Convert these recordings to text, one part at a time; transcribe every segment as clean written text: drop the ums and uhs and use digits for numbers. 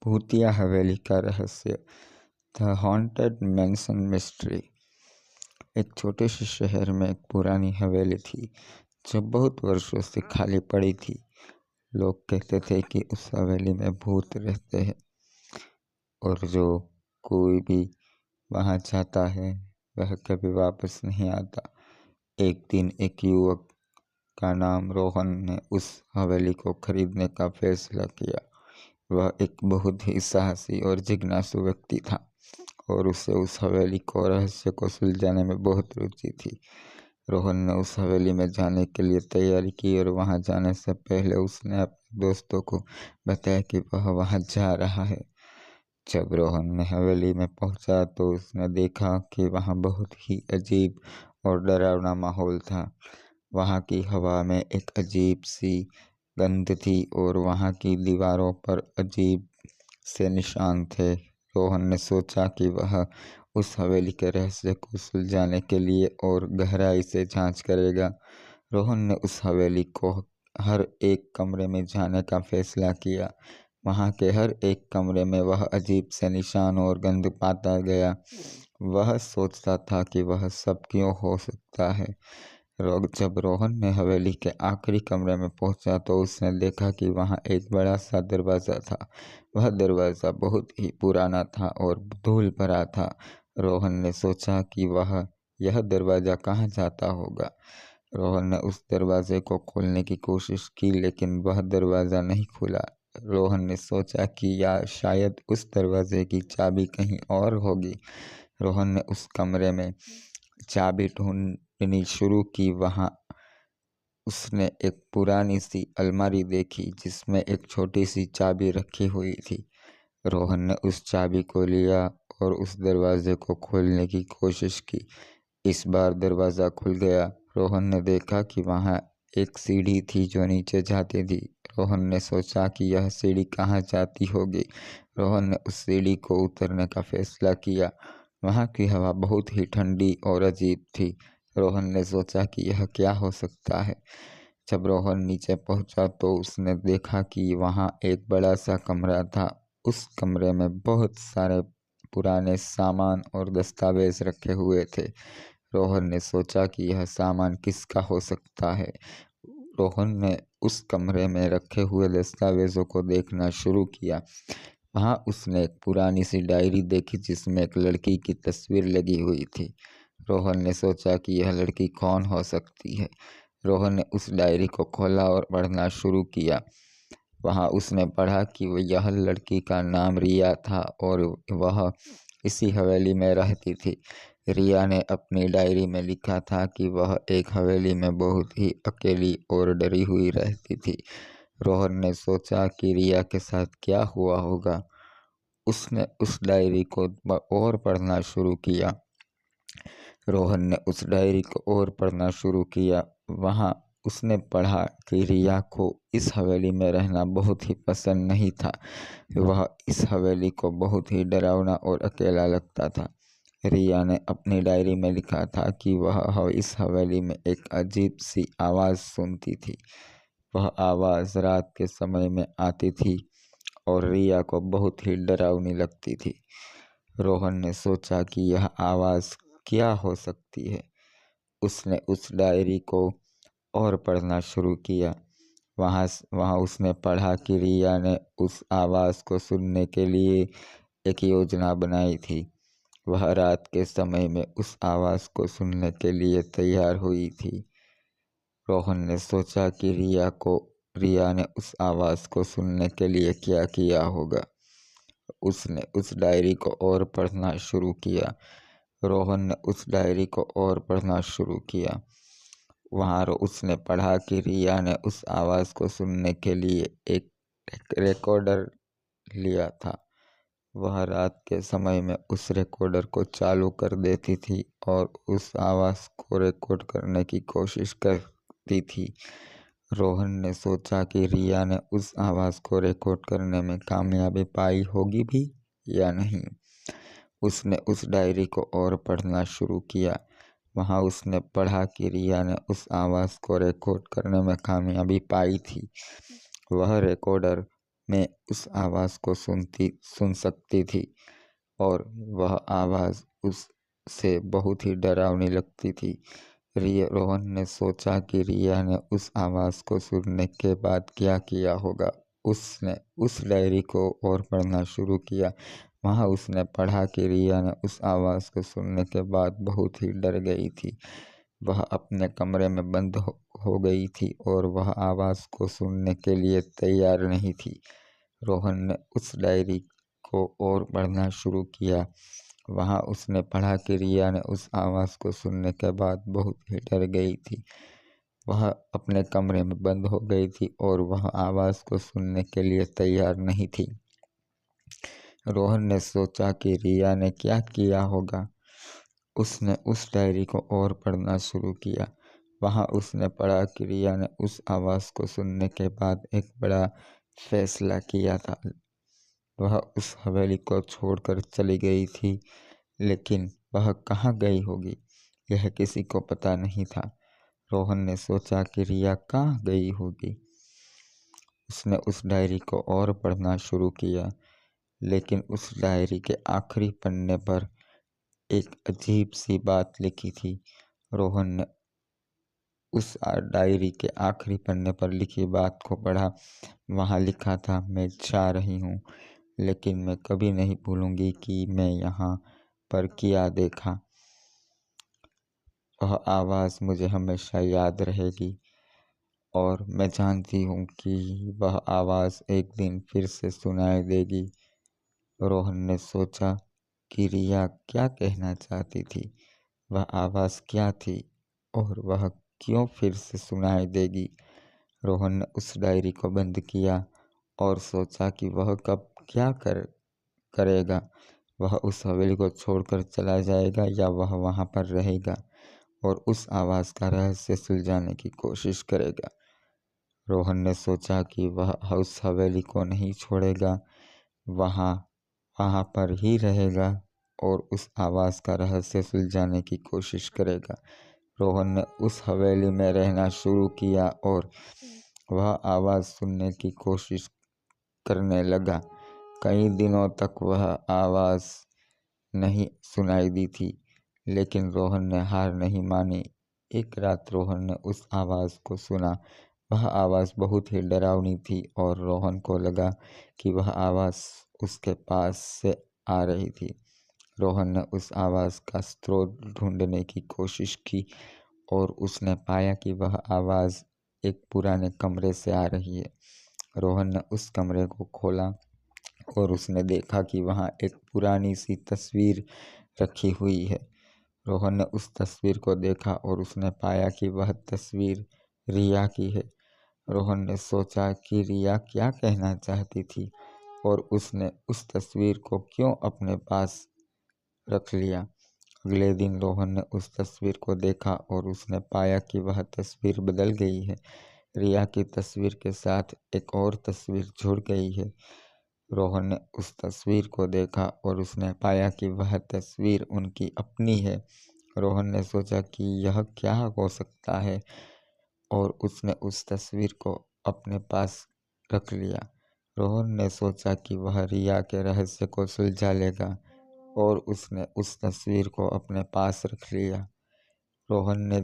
भूतिया हवेली का रहस्य। The haunted mansion mystery. एक छोटे से शहर में एक पुरानी हवेली थी जो बहुत वर्षों से खाली पड़ी थी। लोग कहते थे कि उस हवेली में भूत रहते हैं और जो कोई भी वहां जाता है वह कभी वापस नहीं आता। एक दिन एक युवक का नाम रोहन ने उस हवेली को खरीदने का फैसला किया। वह एक बहुत ही साहसी और जिज्ञासु व्यक्ति था और उसे उस हवेली को रहस्य को सुलझाने में बहुत रुचि थी। रोहन ने उस हवेली में जाने के लिए तैयारी की और वहां जाने से पहले उसने अपने दोस्तों को बताया कि वह वहां जा रहा है। जब रोहन ने हवेली में पहुंचा तो उसने देखा कि वहां बहुत ही अजीब और डरावना माहौल था। वहां की हवा में एक अजीब सी गंध थी और वहां की दीवारों पर अजीब से निशान थे। रोहन ने सोचा कि वह उस हवेली के रहस्य को सुलझाने के लिए और गहराई से जांच करेगा। रोहन ने उस हवेली को हर एक कमरे में जाने का फैसला किया। वहां के हर एक कमरे में वह अजीब से निशान और गंध पाता गया। वह सोचता था कि वह सब क्यों हो सकता है। जब रोहन ने हवेली के आखिरी कमरे में पहुंचा तो उसने देखा कि वहां एक बड़ा सा दरवाज़ा था। वह दरवाज़ा बहुत ही पुराना था और धूल भरा था। रोहन ने सोचा कि वह यह दरवाज़ा कहाँ जाता होगा। रोहन ने उस दरवाजे को खोलने की कोशिश की लेकिन वह दरवाज़ा नहीं खुला। रोहन ने सोचा कि या शायद उस दरवाजे की चाबी कहीं और होगी। रोहन ने उस कमरे में चाबी ढूंढनी शुरू की। वहां उसने एक पुरानी सी अलमारी देखी जिसमें एक छोटी सी चाबी रखी हुई थी। रोहन ने उस चाबी को लिया और उस दरवाजे को खोलने की कोशिश की। इस बार दरवाज़ा खुल गया। रोहन ने देखा कि वहां एक सीढ़ी थी जो नीचे जाती थी। रोहन ने सोचा कि यह सीढ़ी कहाँ जाती होगी। रोहन ने उस सीढ़ी को उतरने का फैसला किया। वहां की हवा बहुत ही ठंडी और अजीब थी। रोहन ने सोचा कि यह क्या हो सकता है। जब रोहन नीचे पहुंचा तो उसने देखा कि वहां एक बड़ा सा कमरा था। उस कमरे में बहुत सारे पुराने सामान और दस्तावेज रखे हुए थे। रोहन ने सोचा कि यह सामान किसका हो सकता है। रोहन ने उस कमरे में रखे हुए दस्तावेजों को देखना शुरू किया। वहां उसने एक पुरानी सी डायरी देखी जिसमें एक लड़की की तस्वीर लगी हुई थी। रोहन ने सोचा कि यह लड़की कौन हो सकती है। रोहन ने उस डायरी को खोला और पढ़ना शुरू किया। वहां उसने पढ़ा कि यह लड़की का नाम रिया था और वह इसी हवेली में रहती थी। रिया ने अपनी डायरी में लिखा था कि वह एक हवेली में बहुत ही अकेली और डरी हुई रहती थी। रोहन ने सोचा कि रिया के साथ क्या हुआ होगा। उसने उस डायरी को और पढ़ना शुरू किया। रोहन ने उस डायरी को और पढ़ना शुरू किया। वहां उसने पढ़ा कि रिया को इस हवेली में रहना बहुत ही पसंद नहीं था। वह इस हवेली को बहुत ही डरावना और अकेला लगता था। रिया ने अपनी डायरी में लिखा था कि वह इस हवेली में एक अजीब सी आवाज़ सुनती थी। वह आवाज़ रात के समय में आती थी और रिया को बहुत ही डरावनी लगती थी। रोहन ने सोचा कि यह आवाज़ क्या हो सकती है। उसने उस डायरी को और पढ़ना शुरू किया। वहाँ उसने पढ़ा कि रिया ने उस आवाज़ को सुनने के लिए एक योजना बनाई थी। वह रात के समय में उस आवाज़ को सुनने के लिए तैयार हुई थी। रोहन ने सोचा कि रिया ने उस आवाज़ को सुनने के लिए क्या किया होगा। उसने उस डायरी को और पढ़ना शुरू किया। रोहन ने उस डायरी को और पढ़ना शुरू किया। वहाँ उसने पढ़ा कि रिया ने उस आवाज़ को सुनने के लिए एक रिकॉर्डर लिया था। वह रात के समय में उस रिकॉर्डर को चालू कर देती थी और उस आवाज़ को रिकॉर्ड करने की कोशिश करती थी। रोहन ने सोचा कि रिया ने उस आवाज़ को रिकॉर्ड करने में कामयाबी पाई होगी भी या नहीं। उसने उस डायरी को और पढ़ना शुरू किया। वहाँ उसने पढ़ा कि रिया ने उस आवाज़ को रिकॉर्ड करने में कामयाबी पाई थी। वह रिकॉर्डर में उस आवाज़ को सुन सकती थी और वह आवाज़ उससे बहुत ही डरावनी लगती थी। रोहन ने सोचा कि रिया ने उस आवाज़ को सुनने के बाद क्या किया होगा। उसने उस डायरी को और पढ़ना शुरू किया। वहाँ उसने पढ़ा कि रिया ने उस आवाज़ को सुनने के बाद बहुत ही डर गई थी। वह अपने कमरे में बंद हो गई थी और वह आवाज़ को सुनने के लिए तैयार नहीं थी। रोहन ने उस डायरी को और पढ़ना शुरू किया। वहाँ उसने पढ़ा कि रिया ने उस आवाज़ को सुनने के बाद बहुत ही डर गई थी। वह अपने कमरे में बंद हो गई थी और वह आवाज़ को सुनने के लिए तैयार नहीं थी। रोहन ने सोचा कि रिया ने क्या किया होगा। उसने उस डायरी को और पढ़ना शुरू किया। वहाँ उसने पढ़ा कि रिया ने उस आवाज़ को सुनने के बाद एक बड़ा फैसला किया था। वह उस हवेली को छोड़कर चली गई थी, लेकिन वह कहाँ गई होगी यह किसी को पता नहीं था। रोहन ने सोचा कि रिया कहाँ गई होगी। उसने उस डायरी को और पढ़ना शुरू किया, लेकिन उस डायरी के आखिरी पन्ने पर एक अजीब सी बात लिखी थी। रोहन ने उस डायरी के आखिरी पन्ने पर लिखी बात को पढ़ा। वहाँ लिखा था, मैं जा रही हूँ, लेकिन मैं कभी नहीं भूलूंगी कि मैं यहाँ पर क्या देखा। वह आवाज़ मुझे हमेशा याद रहेगी और मैं जानती हूँ कि वह आवाज़ एक दिन फिर से सुनाई देगी। रोहन ने सोचा कि रिया क्या कहना चाहती थी, वह आवाज़ क्या थी और वह क्यों फिर से सुनाई देगी। रोहन ने उस डायरी को बंद किया और सोचा कि वह कब क्या करेगा। वह उस हवेली को छोड़कर चला जाएगा या वह वहाँ पर रहेगा और उस आवाज़ का रहस्य सुलझाने की कोशिश करेगा। रोहन ने सोचा कि वह उस हवेली को नहीं छोड़ेगा, वहाँ पर ही रहेगा और उस आवाज़ का रहस्य सुलझाने की कोशिश करेगा। रोहन ने उस हवेली में रहना शुरू किया और वह आवाज़ सुनने की कोशिश करने लगा। कई दिनों तक वह आवाज़ नहीं सुनाई दी थी, लेकिन रोहन ने हार नहीं मानी। एक रात रोहन ने उस आवाज़ को सुना। वह आवाज़ बहुत ही डरावनी थी और रोहन को लगा कि वह आवाज़ उसके पास से आ रही थी। रोहन ने उस आवाज़ का स्रोत ढूंढने की कोशिश की और उसने पाया कि वह आवाज़ एक पुराने कमरे से आ रही है। रोहन ने उस कमरे को खोला और उसने देखा कि वहाँ एक पुरानी सी तस्वीर रखी हुई है। रोहन ने उस तस्वीर को देखा और उसने पाया कि वह तस्वीर रिया की है। रोहन ने सोचा कि रिया क्या कहना चाहती थी और उसने उस तस्वीर को क्यों अपने पास रख लिया। अगले दिन रोहन ने उस तस्वीर को देखा और उसने पाया कि वह तस्वीर बदल गई है। रिया की तस्वीर के साथ एक और तस्वीर जुड़ गई है। रोहन ने उस तस्वीर को देखा और उसने पाया कि वह तस्वीर उनकी अपनी है। रोहन ने सोचा कि यह क्या हो सकता है और उसने उस तस्वीर को अपने पास रख लिया। रोहन ने सोचा कि वह रिया के रहस्य को सुलझा लेगा और उसने उस तस्वीर को अपने पास रख लिया। रोहन ने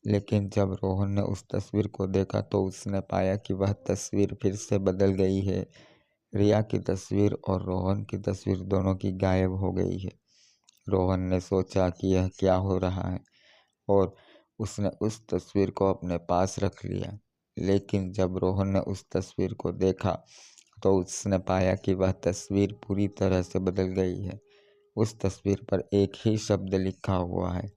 लेकिन जब रोहन ने उस तस्वीर को देखा तो उसने पाया कि वह तस्वीर फिर से बदल गई है। रिया की तस्वीर और रोहन की तस्वीर दोनों की गायब हो गई है। रोहन ने सोचा कि यह क्या हो रहा है और उसने उस तस्वीर को अपने पास रख लिया। लेकिन जब रोहन ने उस तस्वीर को देखा तो उसने पाया कि वह तस्वीर पूरी तरह से बदल गई है। उस तस्वीर पर एक ही शब्द लिखा हुआ है,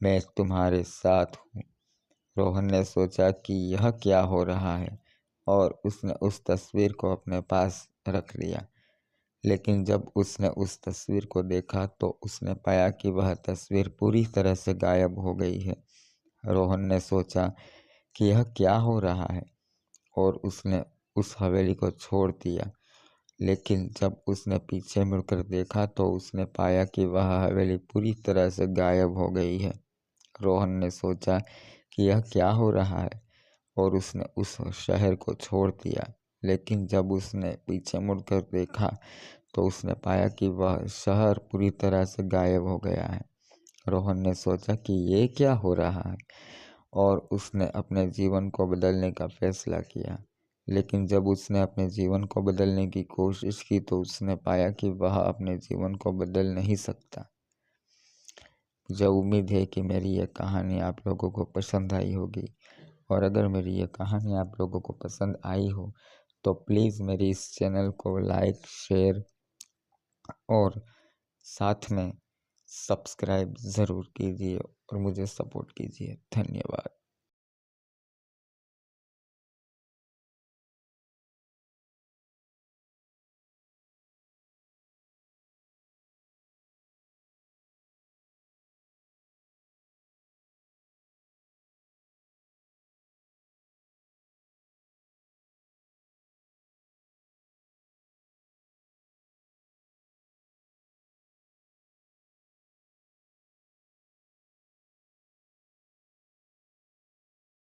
मैं तुम्हारे साथ हूँ। रोहन ने सोचा कि यह क्या हो रहा है और उसने उस तस्वीर को अपने पास रख लिया। लेकिन जब उसने उस तस्वीर को देखा तो उसने पाया कि वह तस्वीर पूरी तरह से गायब हो गई है। रोहन ने सोचा कि यह क्या हो रहा है और उसने उस हवेली को छोड़ दिया। लेकिन जब उसने पीछे मुड़कर देखा तो उसने पाया कि वह हवेली पूरी तरह से गायब हो गई है। रोहन ने सोचा कि यह क्या हो रहा है और उसने उस शहर को छोड़ दिया। लेकिन जब उसने पीछे मुड़कर देखा तो उसने पाया कि वह शहर पूरी तरह से गायब हो गया है। रोहन ने सोचा कि ये क्या हो रहा है और उसने अपने जीवन को बदलने का फैसला किया। लेकिन जब उसने अपने जीवन को बदलने की कोशिश की तो उसने पाया कि वह अपने जीवन को बदल नहीं सकता। मुझे उम्मीद है कि मेरी यह कहानी आप लोगों को पसंद आई होगी, और अगर मेरी यह कहानी आप लोगों को पसंद आई हो तो प्लीज़ मेरी इस चैनल को लाइक, शेयर और साथ में सब्सक्राइब ज़रूर कीजिए और मुझे सपोर्ट कीजिए। धन्यवाद।